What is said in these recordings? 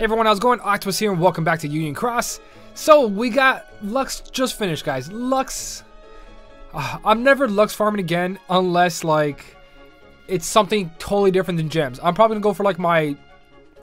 Hey everyone, how's it going? Octopus here and welcome back to Union Cross. So we got Lux just finished, guys. Lux, I'm never Lux farming again unless like it's something totally different than gems. I'm probably gonna go for like my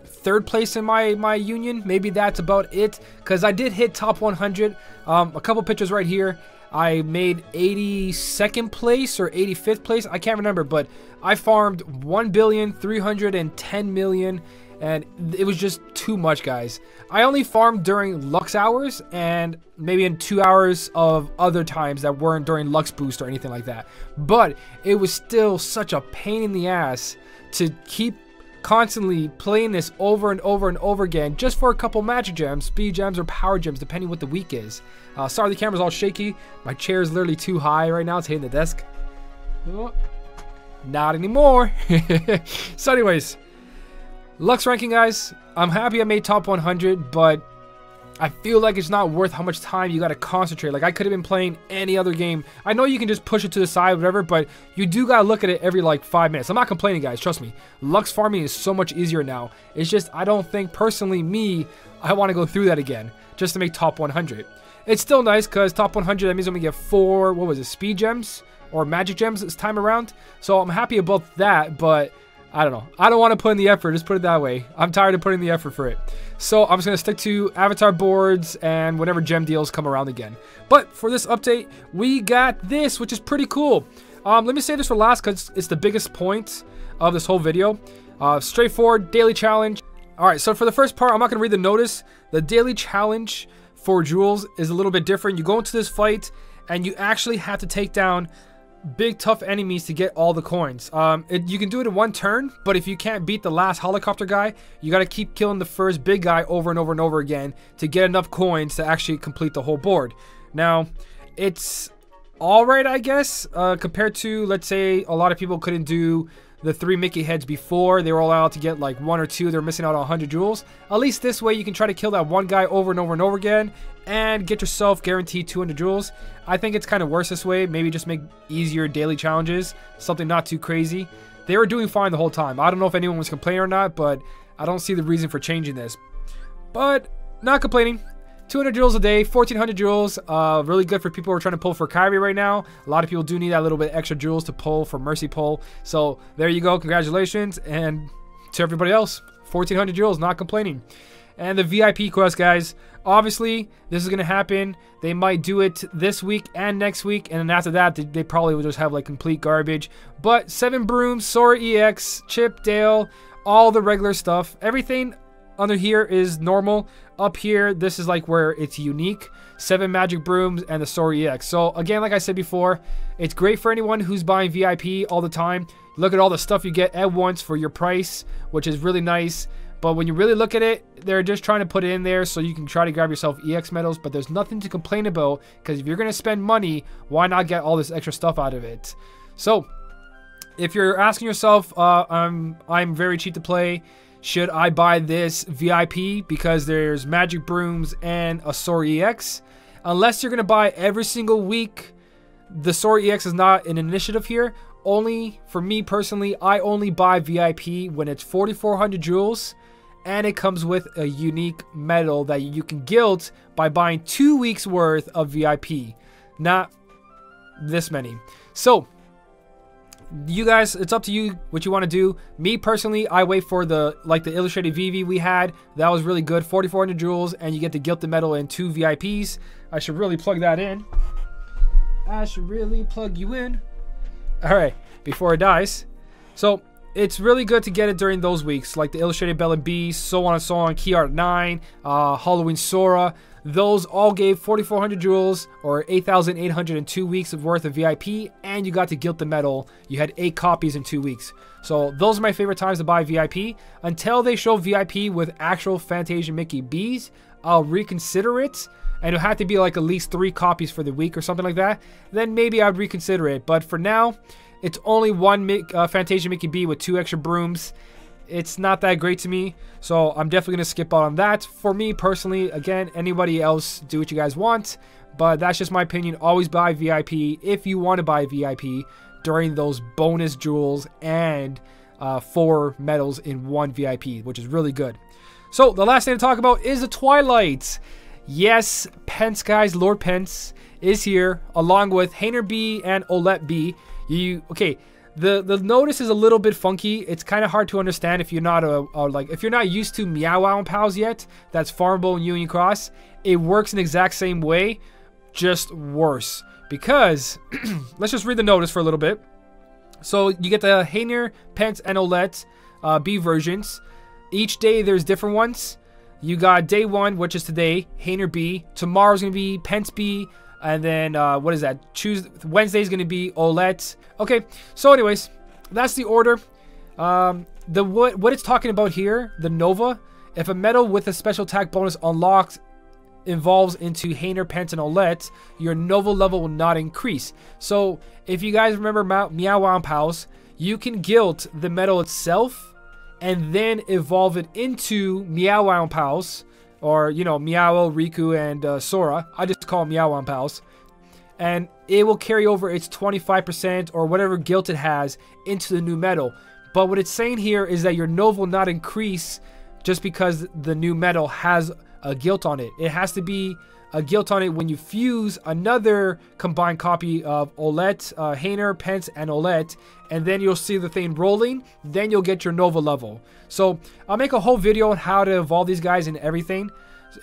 third place in my union. Maybe that's about it, because I did hit top 100. A couple pictures right here. I made 82nd place or 85th place. I can't remember, but I farmed 1,310,000,000. And it was just too much, guys. I only farmed during Lux hours and maybe in 2 hours of other times that weren't during Lux boost or anything like that. But it was still such a pain in the ass to keep constantly playing this over and over and over again just for a couple magic gems, speed gems, or power gems, depending what the week is. Sorry the camera's all shaky. My chair is literally too high right now. It's hitting the desk. Oh, not anymore. So anyways, Lux ranking, guys, I'm happy I made top 100, but I feel like it's not worth how much time you gotta concentrate. Like, I could have been playing any other game. I know you can just push it to the side, whatever, but you do gotta look at it every like 5 minutes. I'm not complaining, guys, trust me. Lux farming is so much easier now. It's just, I don't think, personally, I want to go through that again just to make top 100. It's still nice, because top 100, that means I'm gonna get 4, what was it, speed gems? Or magic gems this time around. So I'm happy about that, but I don't know. I don't want to put in the effort. Just put it that way. I'm tired of putting the effort for it. So I'm just going to stick to avatar boards and whenever gem deals come around again. But for this update, we got this, which is pretty cool. Let me save this for last because it's the biggest point of this whole video. Straightforward daily challenge. Alright, so for the first part, I'm not going to read the notice. The daily challenge for jewels is a little bit different. You go into this fight and you actually have to take down big tough enemies to get all the coins. You can do it in one turn, but if you can't beat the last helicopter guy, you got to keep killing the first big guy over and over and over again to get enough coins to actually complete the whole board. Now, it's alright, I guess, compared to, let's say, a lot of people couldn't do the 3 Mickey heads before. They were allowed to get like 1 or 2. They're missing out on 100 jewels. At least this way you can try to kill that one guy over and over and over again and get yourself guaranteed 200 jewels. I think it's kind of worse this way. Maybe just make easier daily challenges, something not too crazy. They were doing fine the whole time. I don't know if anyone was complaining or not, but I don't see the reason for changing this. But not complaining. 200 jewels a day, 1,400 jewels, really good for people who are trying to pull for Kyrie right now. A lot of people do need that little bit extra jewels to pull for Mercy Pull. So there you go, congratulations. And to everybody else, 1,400 jewels, not complaining. And the VIP quest, guys, obviously this is going to happen. They might do it this week and next week, and then after that, they probably will just have like complete garbage. But 7 brooms, Sora EX, Chip, Dale, all the regular stuff, everything under here is normal. Up here, this is like where it's unique. 7 magic brooms and the Sora EX. So again, like I said before, it's great for anyone who's buying VIP all the time. Look at all the stuff you get at once for your price, which is really nice. But when you really look at it, they're just trying to put it in there so you can try to grab yourself EX medals. But there's nothing to complain about, because if you're going to spend money, why not get all this extra stuff out of it? So if you're asking yourself, I'm very cheap to play, should I buy this VIP because there's magic brooms and a Sora EX? Unless you're going to buy every single week, the Sora EX is not an initiative here. Only for me personally, I only buy VIP when it's 4,400 jewels and it comes with a unique medal that you can guild by buying 2 weeks worth of VIP, not this many. So you guys, it's up to you what you want to do. Me personally, I wait for the illustrated VV we had. That was really good, 4,400 jewels, and you get to guild the medal in 2 VIPs. I should really plug that in. I should really plug you in. Alright, before it dies. So it's really good to get it during those weeks, like the illustrated Belle and Beast, so on and so on, Key Art 9, Halloween Sora. Those all gave 4,400 jewels, or 8,802 weeks of worth of VIP, and you got to guild the medal. You had 8 copies in 2 weeks. So those are my favorite times to buy VIP. Until they show VIP with actual Fantasia Mickey B's, I'll reconsider it. And it'll have to be like at least 3 copies for the week or something like that. Then maybe I'd reconsider it. But for now, it's only 1 Fantasia Mickey B with 2 extra brooms. It's not that great to me, so I'm definitely going to skip out on that. For me personally, again, anybody else, do what you guys want, but that's just my opinion. Always buy VIP if you want to buy VIP during those bonus jewels and 4 medals in 1 VIP, which is really good. So the last thing to talk about is the Twilight. Yes, Pence, guys, Lord Pence is here along with Hainer B and Olette B. Okay? The notice is a little bit funky. It's kind of hard to understand if you're not if you're not used to Meow Wow pals yet. That's farmable in Union Cross. It works in the exact same way, just worse. Because let's just read the notice for a little bit. So you get the Hainer, Pence, and Olette B versions. Each day there's different ones. You got day 1, which is today, Hainer B. Tomorrow's gonna be Pence B. And then, what is that? Wednesday's going to be Olette. Okay, so anyways, that's the order. What it's talking about here, the Nova, if a medal with a special attack bonus unlocked evolves into Hainer, Pence, and Olette, your Nova level will not increase. So, if you guys remember Meow Wow Pals, you can guilt the medal itself and then evolve it into Meow Wow Pals. Or, you know, Meow, Riku, and Sora. I just call them Meow Wow Pals. And it will carry over its 25% or whatever guilt it has into the new medal. But what it's saying here is that your Nova will not increase just because the new medal has a guilt on it. It has to be a guilt on it when you fuse another combined copy of Olette, Hainer, Pence, and Olette, and then you'll see the thing rolling. Then you'll get your Nova level. So I'll make a whole video on how to evolve these guys and everything.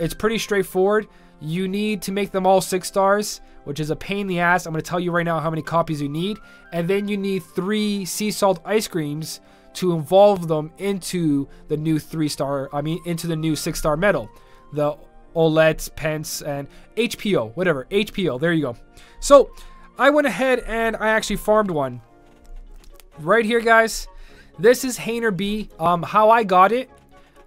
It's pretty straightforward. You need to make them all 6 stars, which is a pain in the ass. I'm going to tell you right now how many copies you need, and then you need 3 sea salt ice creams to evolve them into the new 3-star. I mean, into the new 6-star medal. The Olette, Pence, and HPO, whatever, HPO, there you go. So, I went ahead and I actually farmed one. Right here, guys, this is Hainer B. How I got it,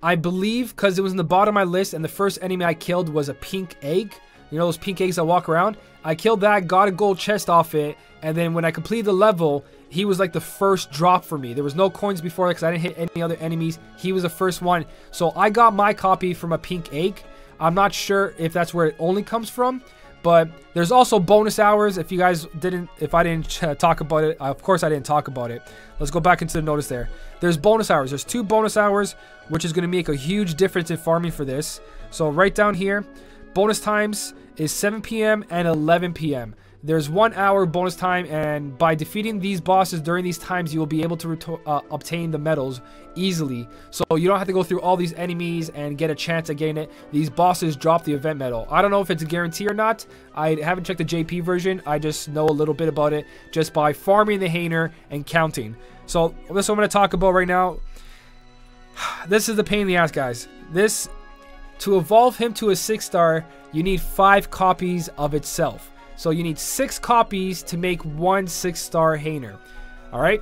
I believe, because it was in the bottom of my list, and the first enemy I killed was a pink egg. You know those pink eggs that walk around? I killed that, got a gold chest off it, and then when I completed the level, he was like the first drop for me. There was no coins before that because I didn't hit any other enemies. He was the first one. So I got my copy from a pink egg. I'm not sure if that's where it only comes from, but there's also bonus hours. If you guys didn't, if I didn't talk about it, of course I didn't talk about it. Let's go back into the notice there. There's bonus hours. There's 2 bonus hours, which is going to make a huge difference in farming for this. So right down here, bonus times is 7 p.m. and 11 p.m. There's 1 hour bonus time, and by defeating these bosses during these times, you will be able to obtain the medals easily. So you don't have to go through all these enemies and get a chance at getting it. These bosses drop the event medal. I don't know if it's a guarantee or not. I haven't checked the JP version. I just know a little bit about it just by farming the Hainer and counting. So this is what I'm going to talk about right now. This is the pain in the ass, guys. This, to evolve him to a 6-star, you need 5 copies of itself. So you need 6 copies to make 1 6-star Hainer. Alright?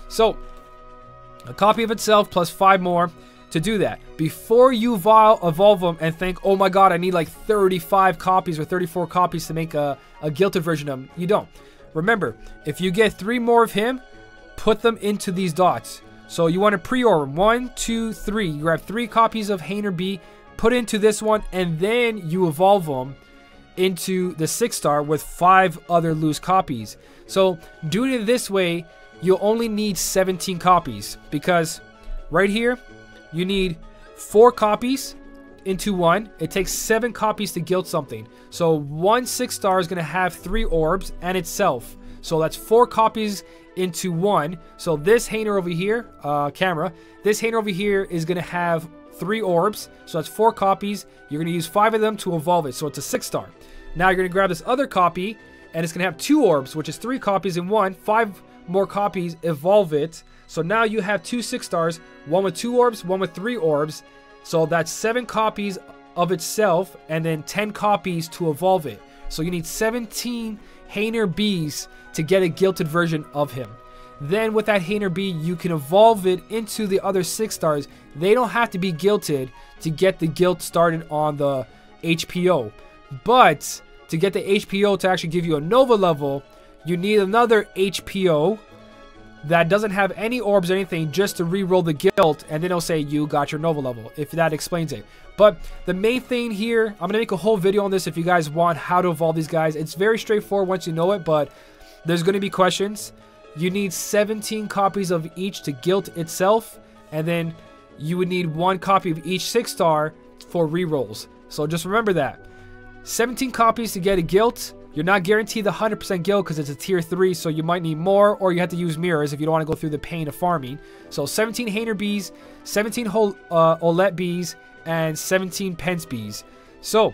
So, a copy of itself plus 5 more to do that. Before you evolve them and think, oh my god, I need like 35 copies or 34 copies to make a guilted version of him. You don't. Remember, if you get 3 more of him, put them into these dots. So you want to pre-order 1, 2, 3. You grab 3 copies of Hainer B, put into this one, and then you evolve them into the 6-star with 5 other loose copies. So doing it this way, you'll only need 17 copies, because right here you need 4 copies into 1. It takes 7 copies to guild something. So 1 6-star is going to have 3 orbs and itself. So that's 4 copies into 1. So this Hainer over here, this Hainer over here is going to have 3 orbs. So that's 4 copies. You're going to use 5 of them to evolve it. So it's a 6-star. Now you're going to grab this other copy, and it's going to have 2 orbs, which is 3 copies in 1. 5 more copies, evolve it. So now you have 2 6-stars, 1 with 2 orbs, 1 with 3 orbs. So that's 7 copies of itself, and then 10 copies to evolve it. So you need 17 Hainer Bs to get a guilted version of him. Then with that Hainer B, you can evolve it into the other 6-stars. They don't have to be guilted to get the guilt started on the HPO. But to get the HPO to actually give you a Nova level, you need another HPO that doesn't have any orbs or anything, just to re-roll the guilt, and then it'll say you got your Nova level, if that explains it. But the main thing here, I'm going to make a whole video on this if you guys want how to evolve these guys. It's very straightforward once you know it, but there's going to be questions. You need 17 copies of each to guilt itself, and then you would need 1 copy of each 6-star for rerolls. So just remember that. 17 copies to get a guilt. You're not guaranteed the 100% guild because it's a tier 3, so you might need more, or you have to use mirrors if you don't want to go through the pain of farming. So 17 Hainer bees, 17 Olette bees, and 17 Pence bees. So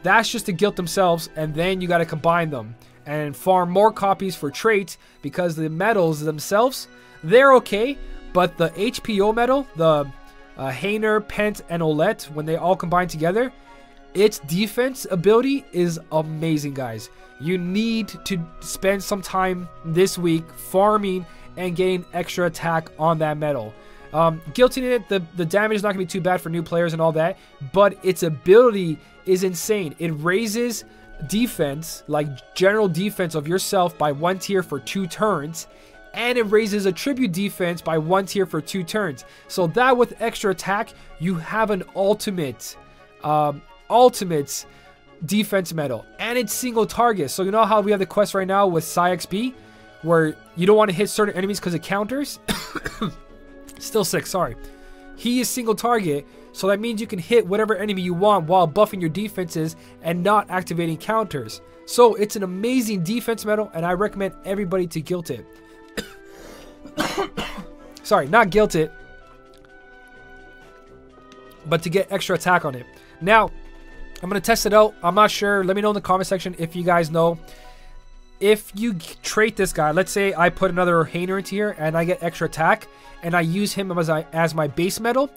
that's just the guilt themselves, and then you got to combine them and farm more copies for traits, because the medals themselves, they're okay, but the HPO medal, the Hainer, Pence, and Olette, when they all combine together, its defense ability is amazing, guys. You need to spend some time this week farming and getting extra attack on that medal. Guilting it, the damage is not going to be too bad for new players and all that, but its ability is insane. It raises defense, like general defense of yourself, by 1 tier for 2 turns, and it raises attribute defense by 1 tier for 2 turns. So that with extra attack, you have an ultimate defense medal, and it's single target. So you know how we have the quest right now with XB, where you don't want to hit certain enemies because it counters. Still 6, sorry. He is single target, so that means you can hit whatever enemy you want while buffing your defenses and not activating counters. So it's an amazing defense medal, and I recommend everybody to guilt it. Sorry, not guilt it, but to get extra attack on it. Now, I'm going to test it out. I'm not sure. Let me know in the comment section if you guys know. If you trait this guy, let's say I put another Hainer into here and I get extra attack and I use him as my base medal,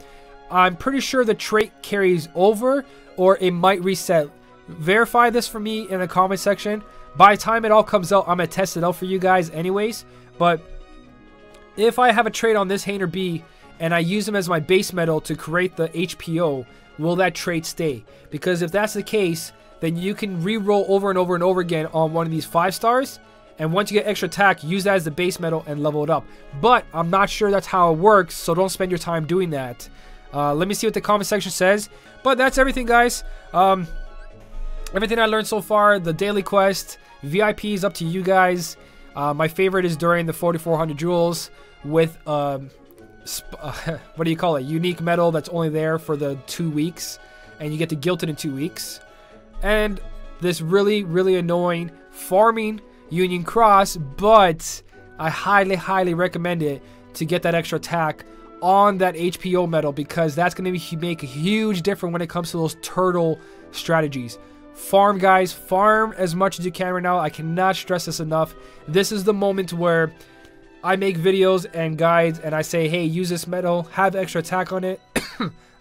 I'm pretty sure the trait carries over, or it might reset. Verify this for me in the comment section. By the time it all comes out, I'm going to test it out for you guys anyways. But if I have a trait on this Hainer B and I use him as my base medal to create the HPO, will that trait stay? Because if that's the case, then you can re-roll over and over and over again on one of these 5 stars, and once you get extra attack, use that as the base medal and level it up. But I'm not sure that's how it works, so don't spend your time doing that. Let me see what the comment section says. But that's everything, guys. Everything I learned so far, the daily quest, VIP is up to you guys. My favorite is during the 4,400 jewels with what do you call it? Unique medal that's only there for the 2 weeks, and you get to guilt it in 2 weeks. And this really, really annoying farming Union Cross, but I highly, highly recommend it to get that extra attack on that HPO medal, because that's going to make a huge difference when it comes to those turtle strategies. Farm, guys. Farm as much as you can right now. I cannot stress this enough. This is the moment where I make videos and guides and I say, hey, use this medal, have extra attack on it.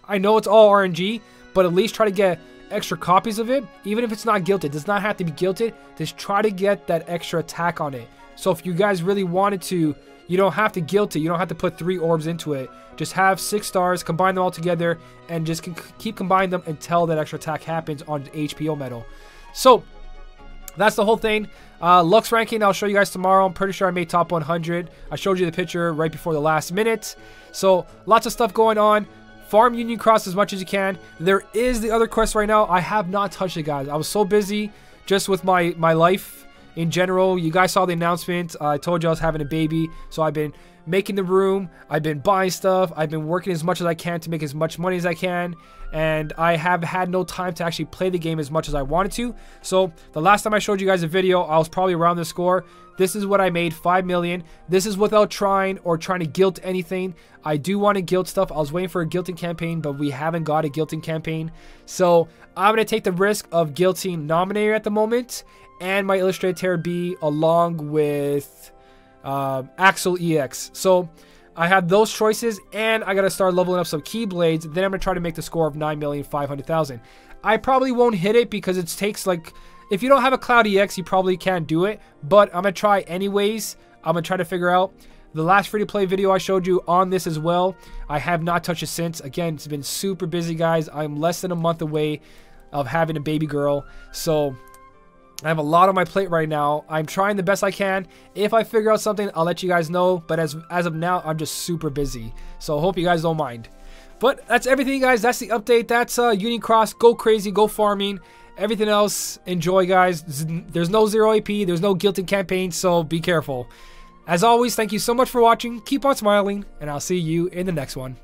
I know it's all RNG, but at least try to get extra copies of it. Even if it's not guilted, it does not have to be guilted. Just try to get that extra attack on it. So if you guys really wanted to, you don't have to guilt it. You don't have to put 3 orbs into it. Just have 6 stars, combine them all together, and just keep combining them until that extra attack happens on the HPO medal. So that's the whole thing. Lux ranking, I'll show you guys tomorrow. I'm pretty sure I made top 100. I showed you the picture right before the last minute. So lots of stuff going on. Farm Union Cross as much as you can. There is the other quest right now. I have not touched it, guys. I was so busy just with my life in general. You guys saw the announcement. I told you I was having a baby. So I've been making the room. I've been buying stuff. I've been working as much as I can to make as much money as I can. And I have had no time to actually play the game as much as I wanted to. So the last time I showed you guys a video, I was probably around the score. This is what I made, 5 million. This is without trying to guilt anything. I do want to guilt stuff. I was waiting for a guilting campaign, but we haven't got a guilting campaign. So I'm going to take the risk of guilting Nominator at the moment and my Illustrated Terror B along with Axel EX. So I have those choices, and I got to start leveling up some Keyblades. Then I'm going to try to make the score of 9,500,000. I probably won't hit it because it takes like... If you don't have a Cloud EX, you probably can't do it. But I'm going to try anyways. I'm going to try to figure out. The last free-to-play video I showed you on this as well. I have not touched it since. Again, it's been super busy, guys. I'm less than a month away of having a baby girl. So I have a lot on my plate right now. I'm trying the best I can. If I figure out something, I'll let you guys know. But as of now, I'm just super busy. So I hope you guys don't mind. But that's everything, guys. That's the update. That's Union Cross. Go crazy. Go farming. Everything else, enjoy, guys. There's no 0 AP. There's no guilting campaign, so be careful. As always, thank you so much for watching. Keep on smiling, and I'll see you in the next one.